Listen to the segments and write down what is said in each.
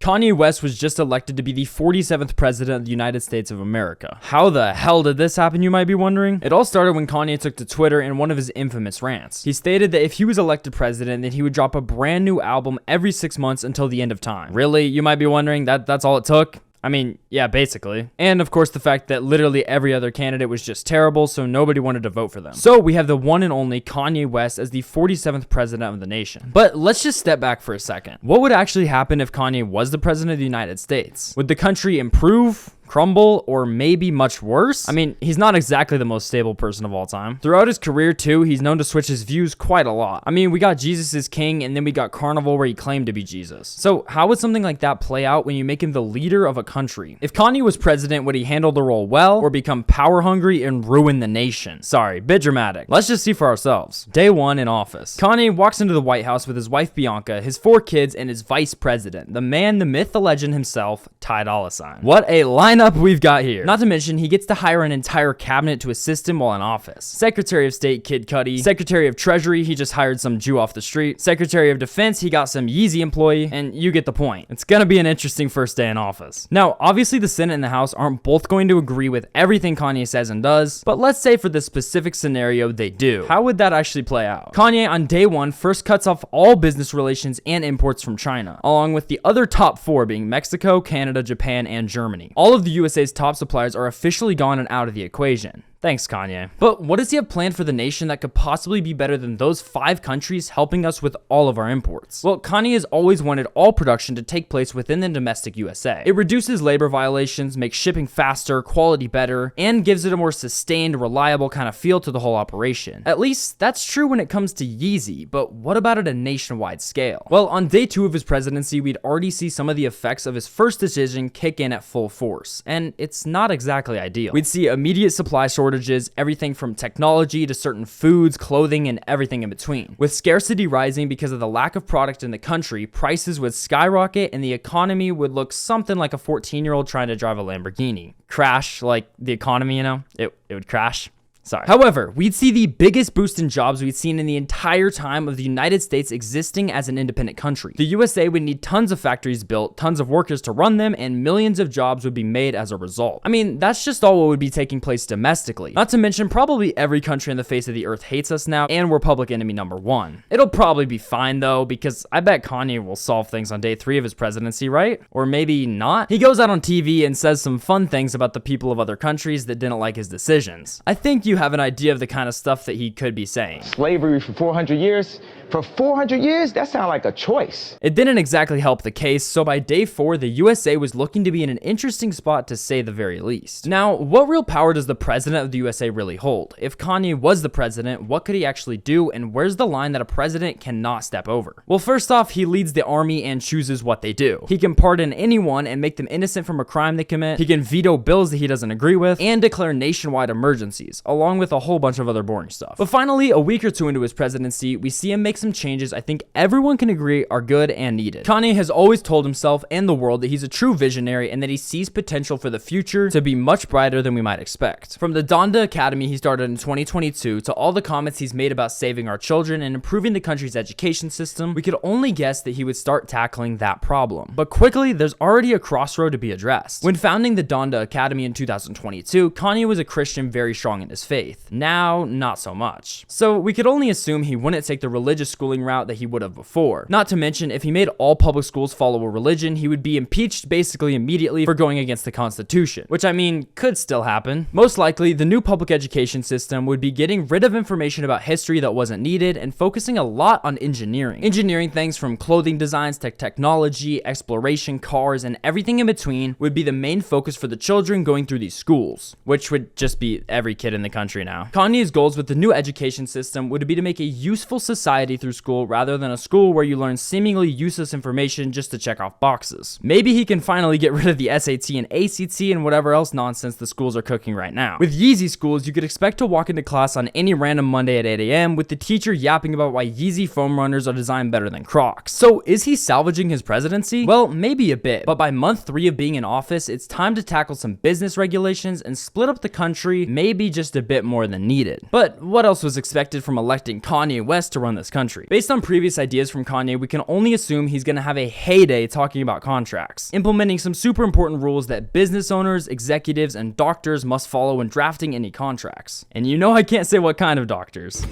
Kanye West was just elected to be the 47th president of the United States of America. How the hell did this happen, you might be wondering? It all started when Kanye took to Twitter in one of his infamous rants. He stated that if he was elected president, then he would drop a brand new album every 6 months until the end of time. Really? You might be wondering, that's all it took? I mean, yeah, basically. And of course the fact that literally every other candidate was just terrible, so nobody wanted to vote for them. So we have the one and only Kanye West as the 47th president of the nation. But let's just step back for a second. What would actually happen if Kanye was the president of the United States? Would the country improve, crumble, or maybe much worse? I mean, he's not exactly the most stable person of all time. Throughout his career too, he's known to switch his views quite a lot. I mean, we got Jesus is king, and then we got Carnival where he claimed to be Jesus. So how would something like that play out when you make him the leader of a country? If Kanye was president, would he handle the role well, or become power hungry and ruin the nation? Sorry, bit dramatic. Let's just see for ourselves. Day 1 in office. Kanye walks into the White House with his wife Bianca, his 4 kids, and his vice president, the man, the myth, the legend himself, Ty Dolla $ign. What a lineup we've got here. Not to mention, he gets to hire an entire cabinet to assist him while in office. Secretary of State, Kid Cudi. Secretary of Treasury, he just hired some Jew off the street. Secretary of Defense, he got some Yeezy employee, and you get the point. It's gonna be an interesting first day in office. Now, obviously the Senate and the House aren't both going to agree with everything Kanye says and does, but let's say for this specific scenario they do. How would that actually play out? Kanye on day 1 first cuts off all business relations and imports from China, along with the other top 4 being Mexico, Canada, Japan, and Germany. All of the USA's top suppliers are officially gone and out of the equation. Thanks, Kanye. But what does he have planned for the nation that could possibly be better than those 5 countries helping us with all of our imports? Well, Kanye has always wanted all production to take place within the domestic USA. It reduces labor violations, makes shipping faster, quality better, and gives it a more sustained, reliable kind of feel to the whole operation. At least, that's true when it comes to Yeezy, but what about at a nationwide scale? Well, on day 2 of his presidency, we'd already see some of the effects of his first decision kick in at full force, and it's not exactly ideal. We'd see immediate supply shortages, everything from technology to certain foods, clothing, and everything in between. With scarcity rising because of the lack of product in the country, prices would skyrocket and the economy would look something like a 14-year-old trying to drive a Lamborghini. Crash, like the economy, you know? It would crash. Sorry. However, we'd see the biggest boost in jobs we'd seen in the entire time of the United States existing as an independent country. The USA would need tons of factories built, tons of workers to run them, and millions of jobs would be made as a result. I mean, that's just all what would be taking place domestically. Not to mention, probably every country on the face of the earth hates us now, and we're public enemy number 1. It'll probably be fine though, because I bet Kanye will solve things on day 3 of his presidency, right? Or maybe not? He goes out on TV and says some fun things about the people of other countries that didn't like his decisions. I think you have an idea of the kind of stuff that he could be saying. Slavery for 400 years? For 400 years? That sounds like a choice. It didn't exactly help the case, so by day 4, the USA was looking to be in an interesting spot to say the very least. Now, what real power does the president of the USA really hold? If Kanye was the president, what could he actually do, and where's the line that a president cannot step over? Well, first off, he leads the army and chooses what they do. He can pardon anyone and make them innocent from a crime they commit. He can veto bills that he doesn't agree with, and declare nationwide emergencies, along with a whole bunch of other boring stuff. But finally, a week or 2 into his presidency, we see him make some changes I think everyone can agree are good and needed. Kanye has always told himself and the world that he's a true visionary and that he sees potential for the future to be much brighter than we might expect. From the Donda Academy he started in 2022 to all the comments he's made about saving our children and improving the country's education system, we could only guess that he would start tackling that problem. But quickly, there's already a crossroad to be addressed. When founding the Donda Academy in 2022, Kanye was a Christian very strong in his faith. Now, not so much. So we could only assume he wouldn't take the religious schooling route that he would have before. Not to mention, if he made all public schools follow a religion, he would be impeached basically immediately for going against the Constitution, which I mean, could still happen. Most likely, the new public education system would be getting rid of information about history that wasn't needed and focusing a lot on engineering. Engineering things from clothing designs to technology, exploration, cars, and everything in between would be the main focus for the children going through these schools, which would just be every kid in the country now. Kanye's goals with the new education system would be to make a useful society through school rather than a school where you learn seemingly useless information just to check off boxes. Maybe he can finally get rid of the SAT and ACT and whatever else nonsense the schools are cooking right now. With Yeezy schools, you could expect to walk into class on any random Monday at 8 a.m. with the teacher yapping about why Yeezy foam runners are designed better than Crocs. So is he salvaging his presidency? Well, maybe a bit, but by month 3 of being in office, it's time to tackle some business regulations and split up the country maybe just a bit bit more than needed. But what else was expected from electing Kanye West to run this country? Based on previous ideas from Kanye, we can only assume he's gonna have a heyday talking about contracts, implementing some super important rules that business owners, executives, and doctors must follow when drafting any contracts. And you know I can't say what kind of doctors.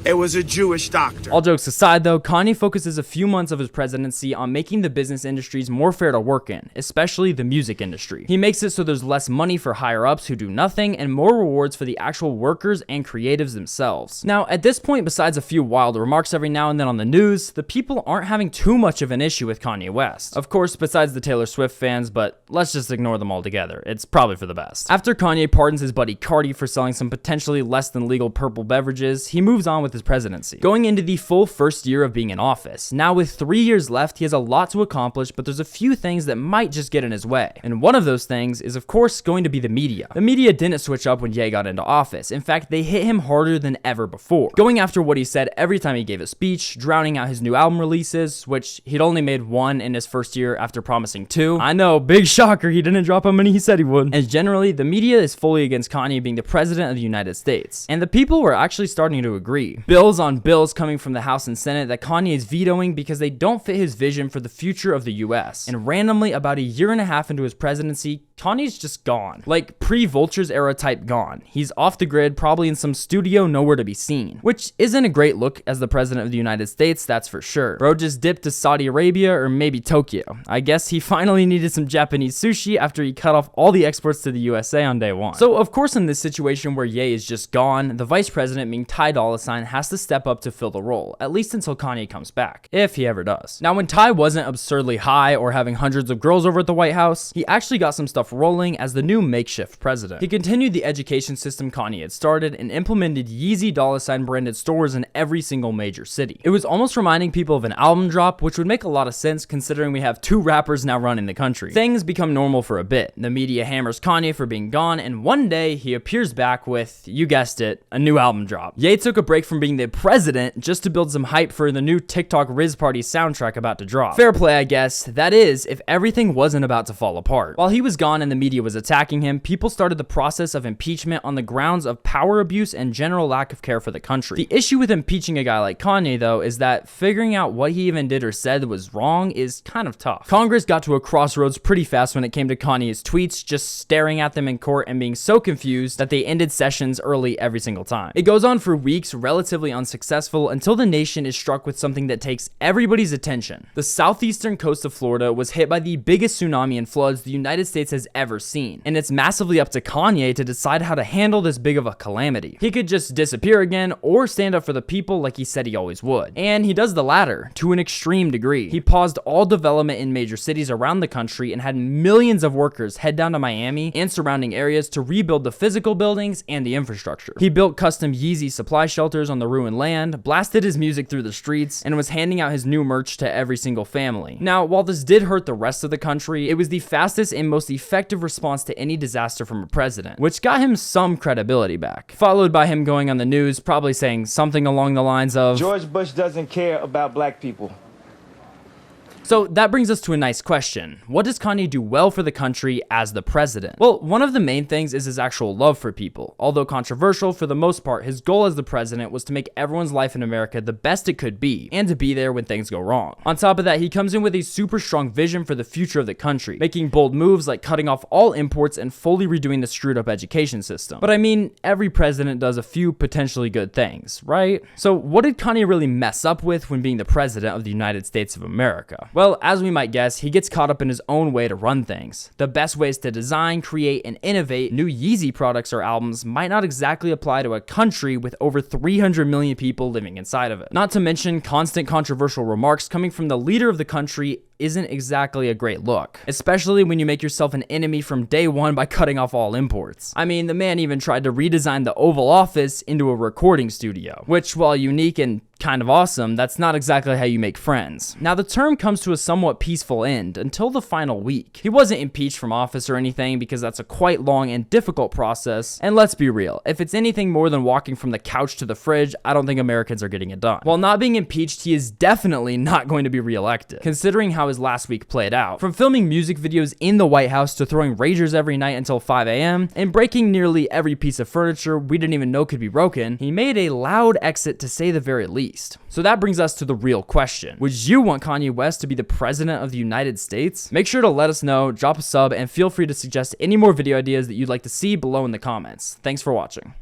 It was a Jewish doctor. All jokes aside though, Kanye focuses a few months of his presidency on making the business industries more fair to work in, especially the music industry. He makes it so there's less money for higher ups who do nothing and more rewards for the actual workers and creatives themselves. Now, at this point, besides a few wild remarks every now and then on the news, the people aren't having too much of an issue with Kanye West. Of course, besides the Taylor Swift fans, but let's just ignore them altogether. It's probably for the best. After Kanye pardons his buddy Cardi for selling some potentially less than legal purple beverages, he moves on with his presidency, going into the full first year of being in office. Now with 3 years left, he has a lot to accomplish, but there's a few things that might just get in his way. And one of those things is of course going to be the media. The media didn't switch up when Ye got into office. In fact, they hit him harder than ever before, going after what he said every time he gave a speech, drowning out his new album releases, which he'd only made one in his first year after promising 2. I know, big shocker, he didn't drop how many he said he would. And generally, the media is fully against Kanye being the president of the United States. And the people were actually starting to agree. Bills on bills coming from the House and Senate that Kanye is vetoing because they don't fit his vision for the future of the US. And randomly, about a year and a half into his presidency, Kanye's just gone. Like pre-Vultures era type gone. He's off the grid, probably in some studio nowhere to be seen. Which isn't a great look as the president of the United States, that's for sure. Bro just dipped to Saudi Arabia or maybe Tokyo. I guess he finally needed some Japanese sushi after he cut off all the exports to the USA on day 1. So of course in this situation where Ye is just gone, the vice president being Ty Dolla $ign has to step up to fill the role, at least until Kanye comes back, if he ever does. Now when Ty wasn't absurdly high or having hundreds of girls over at the White House, he actually got some stuff rolling as the new makeshift president. He continued the education system Kanye had started and implemented Yeezy Dolla $ign branded stores in every single major city. It was almost reminding people of an album drop, which would make a lot of sense considering we have 2 rappers now running the country. Things become normal for a bit. The media hammers Kanye for being gone, and one day he appears back with, you guessed it, a new album drop. Ye took a break from being the president just to build some hype for the new TikTok Riz Party soundtrack about to drop. Fair play, I guess. That is, if everything wasn't about to fall apart. While he was gone and the media was attacking him, people started the process of impeachment on the grounds of power abuse and general lack of care for the country. The issue with impeaching a guy like Kanye, though, is that figuring out what he even did or said that was wrong is kind of tough. Congress got to a crossroads pretty fast when it came to Kanye's tweets, just staring at them in court and being so confused that they ended sessions early every single time. It goes on for weeks, relatively unsuccessful, until the nation is struck with something that takes everybody's attention. The southeastern coast of Florida was hit by the biggest tsunami and floods the United States has ever seen, and it's massively up to Kanye to decide how to handle this big of a calamity. He could just disappear again or stand up for the people like he said he always would. And he does the latter to an extreme degree. He paused all development in major cities around the country and had millions of workers head down to Miami and surrounding areas to rebuild the physical buildings and the infrastructure. He built custom Yeezy supply shelters on the ruined land, blasted his music through the streets, and was handing out his new merch to every single family. Now, while this did hurt the rest of the country, it was the fastest and most effective response to any disaster from a president, which got him some credibility back. Followed by him going on the news, probably saying something along the lines of, George Bush doesn't care about black people. So that brings us to a nice question. What does Kanye do well for the country as the president? Well, one of the main things is his actual love for people. Although controversial, for the most part, his goal as the president was to make everyone's life in America the best it could be, and to be there when things go wrong. On top of that, he comes in with a super strong vision for the future of the country, making bold moves like cutting off all imports and fully redoing the screwed up education system. But I mean, every president does a few potentially good things, right? So what did Kanye really mess up with when being the president of the United States of America? Well, as we might guess, he gets caught up in his own way to run things. The best ways to design, create, and innovate new Yeezy products or albums might not exactly apply to a country with over 300 million people living inside of it. Not to mention constant controversial remarks coming from the leader of the country isn't exactly a great look, especially when you make yourself an enemy from day one by cutting off all imports. I mean, the man even tried to redesign the Oval Office into a recording studio, which, while unique and kind of awesome, that's not exactly how you make friends. Now, the term comes to a somewhat peaceful end until the final week. He wasn't impeached from office or anything because that's a quite long and difficult process, and let's be real, if it's anything more than walking from the couch to the fridge, I don't think Americans are getting it done. While not being impeached, he is definitely not going to be reelected. Considering how how his last week played out. From filming music videos in the White House to throwing ragers every night until 5 a.m. and breaking nearly every piece of furniture we didn't even know could be broken, he made a loud exit to say the very least. So that brings us to the real question. Would you want Kanye West to be the president of the United States? Make sure to let us know, drop a sub, and feel free to suggest any more video ideas that you'd like to see below in the comments. Thanks for watching.